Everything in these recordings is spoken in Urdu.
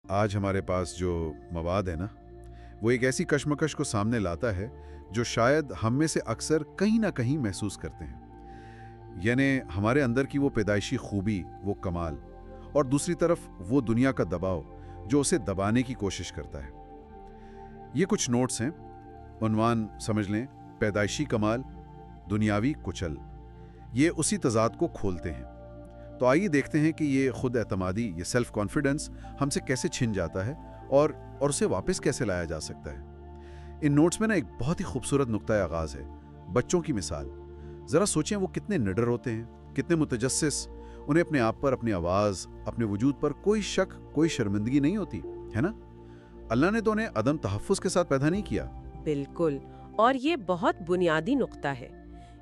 آج ہمارے پاس جو مواد ہے نا، وہ ایک ایسی کشمکش کو سامنے لاتا ہے جو شاید ہم میں سے اکثر کہیں نہ کہیں محسوس کرتے ہیں۔ یعنی ہمارے اندر کی وہ پیدائشی خوبی، وہ کمال، اور دوسری طرف وہ دنیا کا دباؤ جو اسے دبانے کی کوشش کرتا ہے۔ یہ کچھ نوٹس ہیں، عنوان سمجھ لیں، پیدائشی کمال، دنیاوی کچل۔ یہ اسی تضاد کو کھولتے ہیں۔ تو آئیے دیکھتے ہیں کہ یہ خود اعتمادی، یہ سیلف کانفیڈنس ہم سے کیسے چھن جاتا ہے اور اسے واپس کیسے لایا جا سکتا ہے۔ ان نوٹس میں ایک بہت ہی خوبصورت نقطۂ آغاز ہے، بچوں کی مثال۔ ذرا سوچیں وہ کتنے نڈر ہوتے ہیں، کتنے متجسس، انہیں اپنے آپ پر، اپنی آواز، اپنے وجود پر کوئی شک، کوئی شرمندگی نہیں ہوتی، ہے نا؟ اللہ نے تو انہیں عدم تحفظ کے ساتھ پیدا نہیں کیا۔ بالکل، اور یہ بہت بنیادی نقطہ ہے۔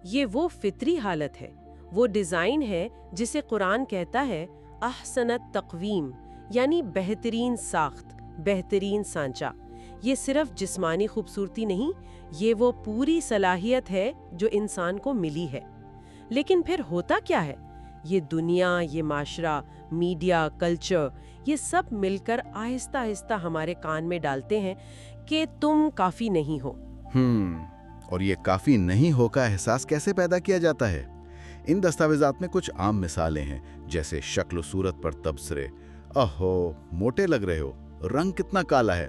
یہ وہ فطری حالت ہے، وہ ڈیزائن ہے جسے قرآن کہتا ہے احسنت تقویم، یعنی بہترین ساخت، بہترین سانچہ۔ یہ صرف جسمانی خوبصورتی نہیں، یہ وہ پوری صلاحیت ہے جو انسان کو ملی ہے۔ لیکن پھر ہوتا کیا ہے؟ یہ دنیا، یہ معاشرہ، میڈیا، کلچر، یہ سب مل کر آہستہ آہستہ ہمارے کان میں ڈالتے ہیں کہ تم کافی نہیں ہو۔ اور یہ کافی نہیں ہو کا احساس کیسے پیدا کیا جاتا ہے؟ ان دستاویزات میں کچھ عام مثالیں ہیں، جیسے شکل و صورت پر تبصرے، اہو موٹے لگ رہے ہو، رنگ کتنا کالا ہے،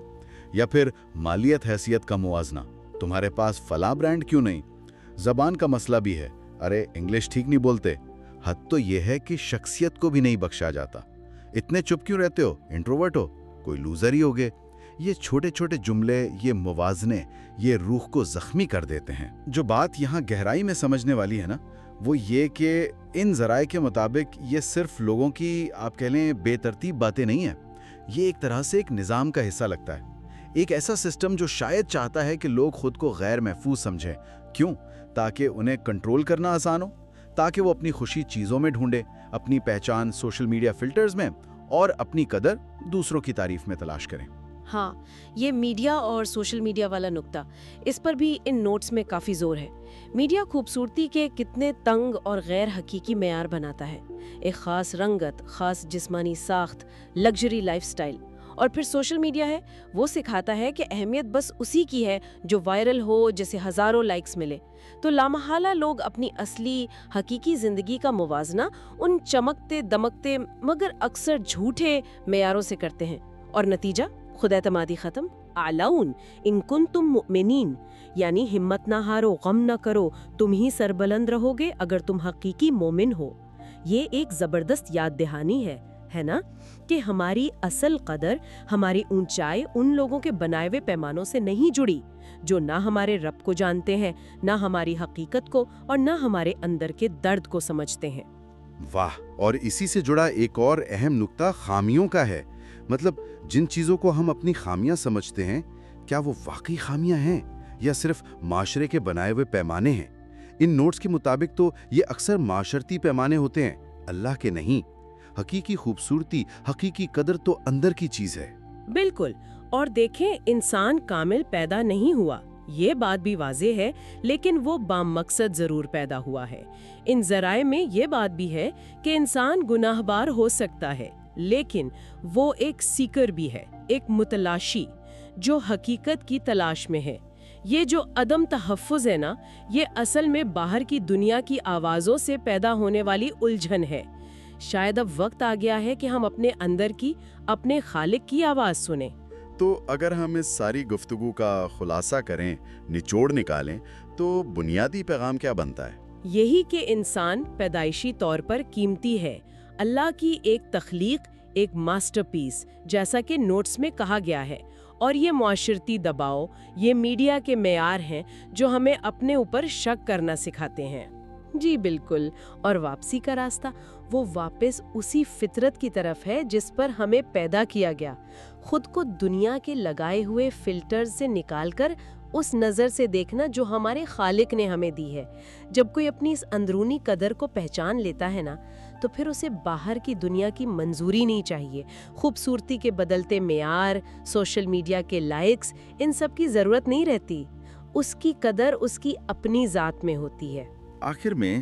یا پھر مالیت حیثیت کا موازنہ، تمہارے پاس فلاں برانڈ کیوں نہیں؟ زبان کا مسئلہ بھی ہے، ارے انگلش ٹھیک نہیں بولتے۔ حد تو یہ ہے کہ شخصیت کو بھی نہیں بخشا جاتا۔ اتنے چپ کیوں رہتے ہو؟ انٹروورٹ ہو؟ کوئی لوزر ہی ہوگے۔ یہ چھوٹے چھوٹے جملے، یہ موازنے، یہ روح کو زخمی کر دیتے ہیں۔ جو بات یہاں گہرائی میں سمجھنے والی ہے نا، وہ یہ کہ ان ذرائع کے مطابق یہ صرف لوگوں کی، آپ کہہ لیں، بے ترتیب باتیں نہیں ہیں۔ یہ ایک طرح سے ایک نظام کا حصہ لگتا ہے، ایک ایسا سسٹم جو شاید چاہتا ہے کہ لوگ خود کو غیر محفوظ سمجھیں۔ کیوں؟ تاکہ انہیں کنٹرول کرنا آسان ہو، تاکہ وہ اپنی خوشی چیزوں میں ڈھونڈے، اپنی پہچان سوشل میڈیا فلٹرز میں، اور اپنی قدر دوسروں کی تعریف میں تلاش کریں۔ ہاں، یہ میڈیا اور سوشل میڈیا والا نقطہ، اس پر بھی ان نوٹس میں کافی زور ہے۔ میڈیا خوبصورتی کے کتنے تنگ اور غیر حقیقی معیار بناتا ہے، ایک خاص رنگت، خاص جسمانی ساخت، لگژری لائف سٹائل۔ اور پھر سوشل میڈیا ہے، وہ سکھاتا ہے کہ اہمیت بس اسی کی ہے جو وائرل ہو، جسے ہزاروں لائکس ملے۔ تو لامحالہ لوگ اپنی اصلی حقیقی زندگی کا موازنہ ان چمکتے دمکتے مگر اکثر جھوٹے معیاروں سے کرتے ہیں، اور نتیجہ خود اعتمادی ختم۔ اعلون ان کنتم مؤمنین، یعنی ہمت نہ ہارو، غم نہ کرو، تم ہی سربلند رہو گے اگر تم حقیقی مومن ہو۔ یہ ایک زبردست یاد دہانی ہے نا، کہ ہماری اصل قدر، ہماری اونچائی ان لوگوں کے بنائے ہوئے پیمانوں سے نہیں جڑی جو نہ ہمارے رب کو جانتے ہیں، نہ ہماری حقیقت کو، اور نہ ہمارے اندر کے درد کو سمجھتے ہیں۔ واہ! اور اسی سے جڑا ایک اور اہم نقطہ خامیوں کا ہے۔ مطلب جن چیزوں کو ہم اپنی خامیاں سمجھتے ہیں، کیا وہ واقعی خامیاں ہیں یا صرف معاشرے کے بنائے ہوئے پیمانے ہیں؟ ان نوٹس کے مطابق تو یہ اکثر معاشرتی پیمانے ہوتے ہیں، اللہ کے نہیں۔ حقیقی خوبصورتی، حقیقی قدر تو اندر کی چیز ہے۔ بالکل، اور دیکھیں، انسان کامل پیدا نہیں ہوا، یہ بات بھی واضح ہے، لیکن وہ بامقصد ضرور پیدا ہوا ہے۔ ان ذرائع میں یہ بات بھی ہے کہ انسان گناہ بار ہو سکتا ہے، لیکن وہ ایک سیکر بھی ہے، ایک متلاشی جو حقیقت کی تلاش میں ہے۔ یہ جو عدم تحفظ ہے نا، یہ اصل میں باہر کی دنیا کی آوازوں سے پیدا ہونے والی الجھن ہے۔ شاید اب وقت آ گیا ہے کہ ہم اپنے اندر کی، اپنے خالق کی آواز سنیں۔ تو اگر ہم اس ساری گفتگو کا خلاصہ کریں، نچوڑ نکالیں، تو بنیادی پیغام کیا بنتا ہے؟ یہی کہ انسان پیدائشی طور پر قیمتی ہے، اللہ کی ایک تخلیق، ایک ماسٹر پیس، جیسا کہ نوٹس میں کہا گیا ہے، اور یہ معاشرتی دباؤ، یہ میڈیا کے معیار ہیں جو ہمیں اپنے اوپر شک کرنا سکھاتے ہیں۔ جی بالکل، اور واپسی کا راستہ، وہ واپس اسی فطرت کی طرف ہے جس پر ہمیں پیدا کیا گیا، خود کو دنیا کے لگائے ہوئے فلٹرز سے نکال کر اس نظر سے دیکھنا جو ہمارے خالق نے ہمیں دی ہے۔ جب کوئی اپنی اس اندرونی قدر کو پہچان لیتا ہے نا، تو پھر اسے باہر کی دنیا کی منظوری نہیں چاہیے، خوبصورتی کے بدلتے معیار، سوشل میڈیا کے لائکس، ان سب کی ضرورت نہیں رہتی۔ اس کی قدر اس کی اپنی ذات میں ہوتی ہے۔ آخر میں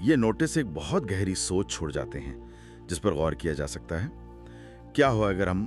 یہ نوٹس ایک بہت گہری سوچ چھوڑ جاتے ہیں جس پر غور کیا جا سکتا ہے۔ کیا ہو اگر ہم